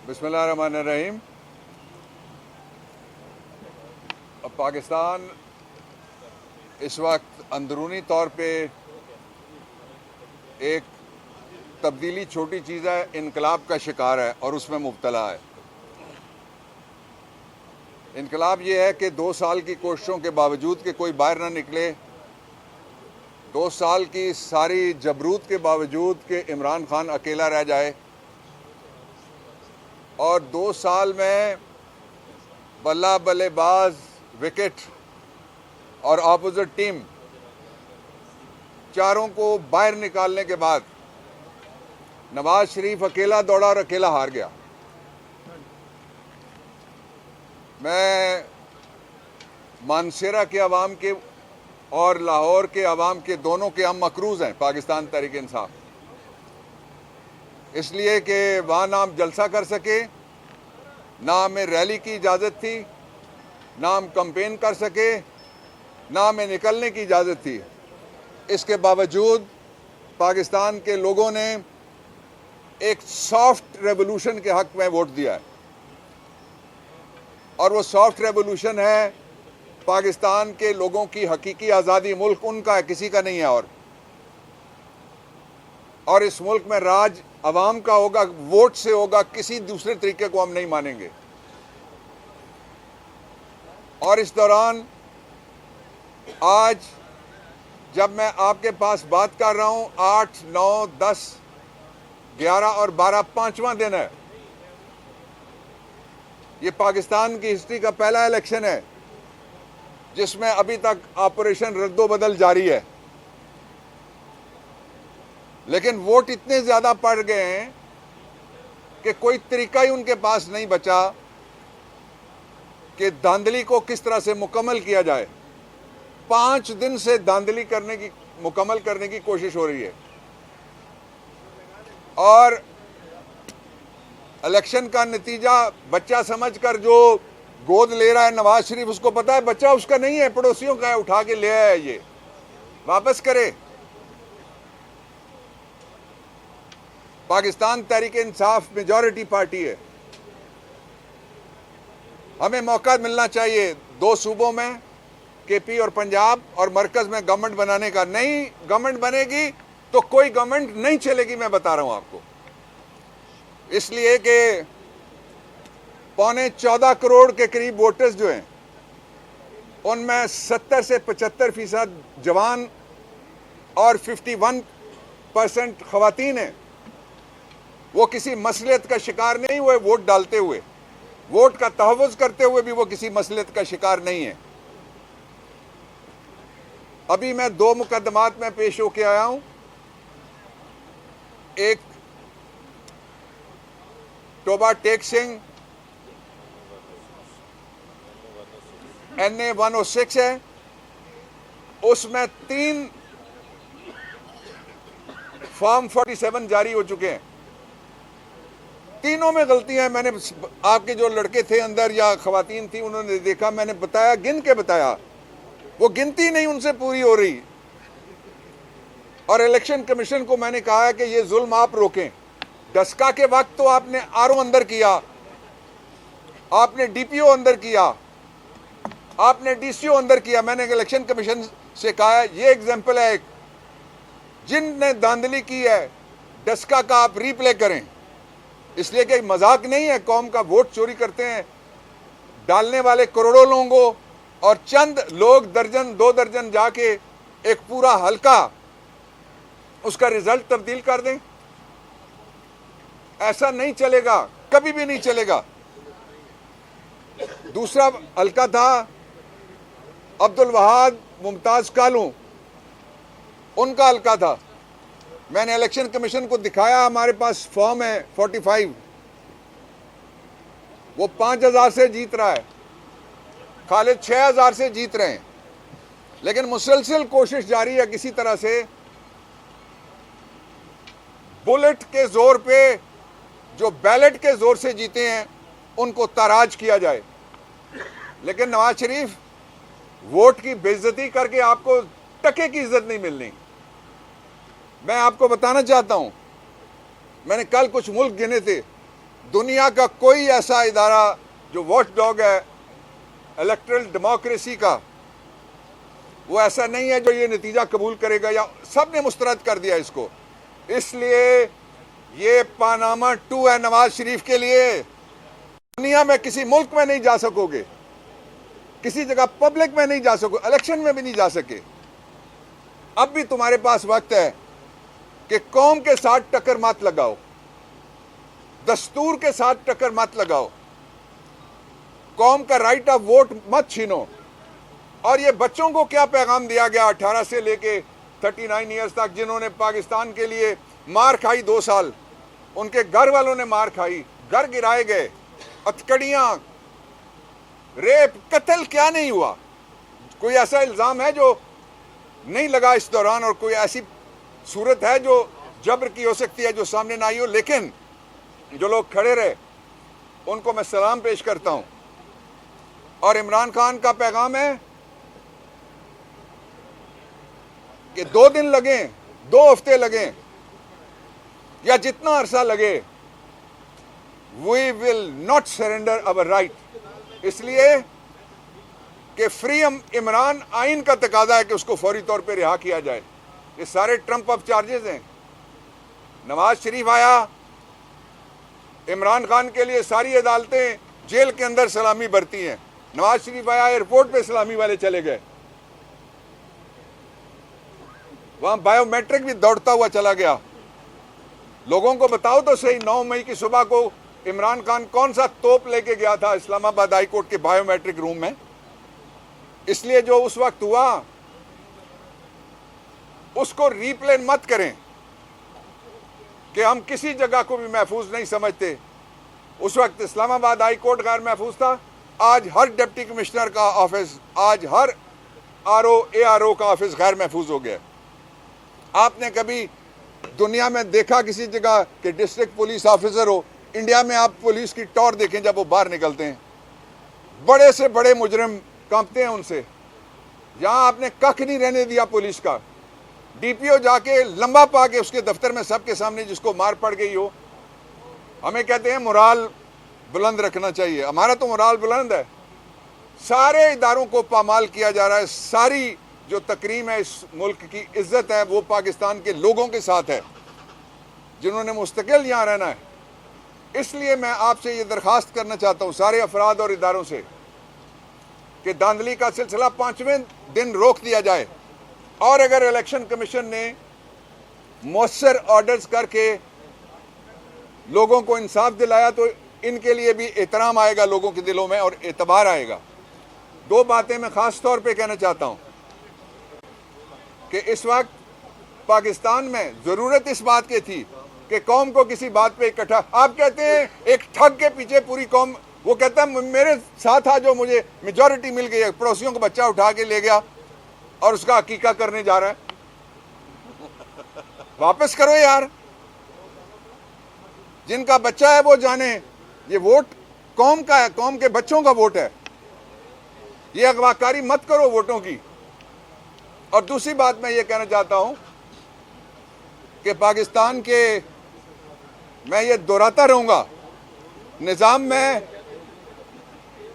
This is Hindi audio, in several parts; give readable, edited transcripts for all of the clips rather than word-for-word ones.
बिस्मिल्लाहिर्रहमानिर्रहीम। अब पाकिस्तान इस वक्त अंदरूनी तौर पे एक तब्दीली छोटी चीज़ है, इनकलाब का शिकार है और उसमें मुब्तला है। इनकलाब ये है कि 2 साल की कोशिशों के बावजूद कि कोई बाहर ना निकले, 2 साल की सारी जबरूत के बावजूद कि इमरान खान अकेला रह जाए और 2 साल में बल्ला बल्लेबाज, विकेट और ऑपोजिट टीम चारों को बाहर निकालने के बाद नवाज शरीफ अकेला दौड़ा और अकेला हार गया। मैं मानसेरा के अवाम के और लाहौर के अवाम के दोनों के हम मकरूज हैं पाकिस्तान तहरीक इंसाफ, इसलिए कि वहाँ ना हम जलसा कर सके, ना हमें रैली की इजाज़त थी, ना हम कैंपेन कर सके, ना हमें निकलने की इजाज़त थी। इसके बावजूद पाकिस्तान के लोगों ने एक सॉफ्ट रेवोल्यूशन के हक़ में वोट दिया है और वो सॉफ्ट रेवोल्यूशन है पाकिस्तान के लोगों की हकीकी आज़ादी। मुल्क उनका है, किसी का नहीं है। और इस मुल्क में राज अवाम का होगा, वोट से होगा, किसी दूसरे तरीके को हम नहीं मानेंगे। और इस दौरान आज जब मैं आपके पास बात कर रहा हूं, 8, 9, 10, 11 और 12 5वां दिन है। ये पाकिस्तान की हिस्ट्री का पहला इलेक्शन है जिसमें अभी तक ऑपरेशन रद्दोबदल जारी है, लेकिन वोट इतने ज्यादा पड़ गए हैं कि कोई तरीका ही उनके पास नहीं बचा कि धांधली को किस तरह से मुकम्मल किया जाए। 5 दिन से धांधली मुकम्मल करने की कोशिश हो रही है और इलेक्शन का नतीजा बच्चा समझकर जो गोद ले रहा है नवाज शरीफ, उसको पता है बच्चा उसका नहीं है, पड़ोसियों का है, उठा के ले आया, ये वापस करे। पाकिस्तान तहरीक इंसाफ मेजॉरिटी पार्टी है, हमें मौका मिलना चाहिए 2 सूबों में, केपी और पंजाब, और मरकज में गवर्नमेंट बनाने का। नहीं गवर्नमेंट बनेगी तो कोई गवर्नमेंट नहीं चलेगी, मैं बता रहा हूं आपको। इसलिए कि 14.25 करोड़ के करीब वोटर्स जो हैं उनमें 70 से 75% जवान और 51% खवातीन हैं। वो किसी मसलियत का शिकार नहीं हुए वोट डालते हुए, वोट का तहफ़्फ़ुज़ करते हुए भी वो किसी मसलियत का शिकार नहीं है। अभी मैं 2 मुकदमात में पेश होके आया हूं। एक टोबा टेक सिंह NA 106 है, उसमें 3 फॉर्म 47 जारी हो चुके हैं। तीनों में गलतियां। मैंने आपके जो लड़के थे अंदर या खवातीन थी, उन्होंने देखा, मैंने बताया, गिन के बताया, वो गिनती नहीं उनसे पूरी हो रही। और इलेक्शन कमीशन को मैंने कहा है कि ये जुल्म आप रोकें। डस्का के वक्त तो आपने RO अंदर किया, आपने DPO अंदर किया, आपने DCO अंदर किया। मैंने इलेक्शन कमीशन से कहा है ये एग्जाम्पल है, जिनने धांधली की है डस्का का आप रीप्ले करें, इसलिए कि मजाक नहीं है। कौम का वोट चोरी करते हैं डालने वाले करोड़ों लोगों, और चंद लोग दर्जन 2 दर्जन जाके एक पूरा हल्का उसका रिजल्ट तब्दील कर दें। ऐसा नहीं चलेगा, कभी भी नहीं चलेगा। दूसरा हल्का था अब्दुल वहाब मुमताज कालू, उनका हल्का था। मैंने इलेक्शन कमीशन को दिखाया, हमारे पास फॉर्म है 45, वो 5000 से जीत रहा है, खालिद 6000 से जीत रहे हैं। लेकिन मुसलसल कोशिश जारी है किसी तरह से बुलेट के जोर पे जो बैलेट के जोर से जीते हैं उनको ताराज किया जाए। लेकिन नवाज शरीफ, वोट की बेइज्जती करके आपको टके की इज्जत नहीं मिलनी। मैं आपको बताना चाहता हूं, मैंने कल कुछ मुल्क गिने थे दुनिया का कोई ऐसा इदारा जो वॉच डॉग है इलेक्टरल डेमोक्रेसी का, वो ऐसा नहीं है जो ये नतीजा कबूल करेगा, या सब ने मुस्तरद कर दिया इसको। इसलिए ये पानामा 2 है नवाज शरीफ के लिए। दुनिया में किसी मुल्क में नहीं जा सकोगे, किसी जगह पब्लिक में नहीं जा सकोगे, इलेक्शन में भी नहीं जा सके। अब भी तुम्हारे पास वक्त है कि कौम के साथ टक्कर मत लगाओ, दस्तूर के साथ टक्कर मत लगाओ, कौम का राइट ऑफ वोट मत छीनो। और ये बच्चों को क्या पैगाम दिया गया 18 से लेके 39 ईयर्स तक, जिन्होंने पाकिस्तान के लिए मार खाई 2 साल, उनके घर वालों ने मार खाई, घर गिराए गए, हथकड़ियां, रेप, कत्ल, क्या नहीं हुआ? कोई ऐसा इल्जाम है जो नहीं लगा इस दौरान, और कोई ऐसी सूरत है जो जबर की हो सकती है जो सामने ना आई हो? लेकिन जो लोग खड़े रहे उनको मैं सलाम पेश करता हूं। और इमरान खान का पैगाम है कि 2 दिन लगे, 2 हफ्ते लगे, या जितना अरसा लगे, we will not surrender our right. इसलिए कि फ्री इमरान आइन का तकाजा है कि उसको फौरी तौर पे रिहा किया जाए। ये सारे ट्रम्प अप चार्जेस हैं। नवाज शरीफ आया, इमरान खान के लिए सारी अदालतें जेल के अंदर सलामी बरती हैं। नवाज शरीफ आया, एयरपोर्ट पे सलामी वाले चले गए, वहां बायोमेट्रिक भी दौड़ता हुआ चला गया। लोगों को बताओ तो सही, 9 मई की सुबह को इमरान खान कौन सा तोप लेके गया था इस्लामाबाद हाई कोर्ट के बायोमेट्रिक रूम में? इसलिए जो उस वक्त हुआ उसको रीप्ले मत करें कि हम किसी जगह को भी महफूज नहीं समझते। उस वक्त इस्लामाबाद हाई कोर्ट गैर महफूज था, आज हर डिप्टी कमिश्नर का ऑफिस, आज हर आरओ एआरओ का ऑफिस गैर महफूज हो गया। आपने कभी दुनिया में देखा किसी जगह कि डिस्ट्रिक्ट पुलिस ऑफिसर हो? इंडिया में आप पुलिस की टॉर देखें जब वो बाहर निकलते हैं, बड़े से बड़े मुजरिम कांपते हैं उनसे। यहां आपने कख नहीं रहने दिया पुलिस का। डीपीओ जाके लंबा पा के उसके दफ्तर में सबके सामने जिसको मार पड़ गई हो, हमें कहते हैं मोराल बुलंद रखना चाहिए। हमारा तो मोराल बुलंद है। सारे इदारों को पामाल किया जा रहा है। सारी जो तकरीम है इस मुल्क की इज्जत है वो पाकिस्तान के लोगों के साथ है जिन्होंने मुस्तकिल यहाँ रहना है। इसलिए मैं आपसे ये दरख्वास्त करना चाहता हूँ सारे अफराद और इदारों से कि धांधली का सिलसिला 5वें दिन रोक दिया जाए, और अगर इलेक्शन कमीशन ने मौसर ऑर्डर्स करके लोगों को इंसाफ दिलाया तो इनके लिए भी एहतराम आएगा लोगों के दिलों में और एतबार आएगा। 2 बातें मैं ख़ास तौर पे कहना चाहता हूँ कि इस वक्त पाकिस्तान में ज़रूरत इस बात की थी कि कौम को किसी बात पे इकट्ठा। आप कहते हैं एक ठग के पीछे पूरी कौम, वो कहता है मेरे साथ था जो मुझे मेजॉरिटी मिल गई है, पड़ोसियों को बच्चा उठा के ले गया और उसका हकीका करने जा रहा है। वापस करो यार, जिनका बच्चा है वो जाने। ये वोट कौम का है, कौम के बच्चों का वोट है। ये अगवाकारी मत करो वोटों की। और दूसरी बात मैं ये कहना चाहता हूं कि पाकिस्तान के, मैं ये दोहराता रहूंगा, निज़ाम में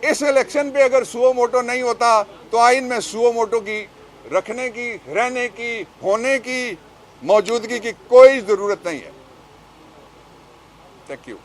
इस इलेक्शन पे अगर सुओ मोटो नहीं होता तो आइन में सुओ मोटो की रखने की, रहने की, होने की, मौजूदगी की कोई ज़रूरत नहीं है। Thank you.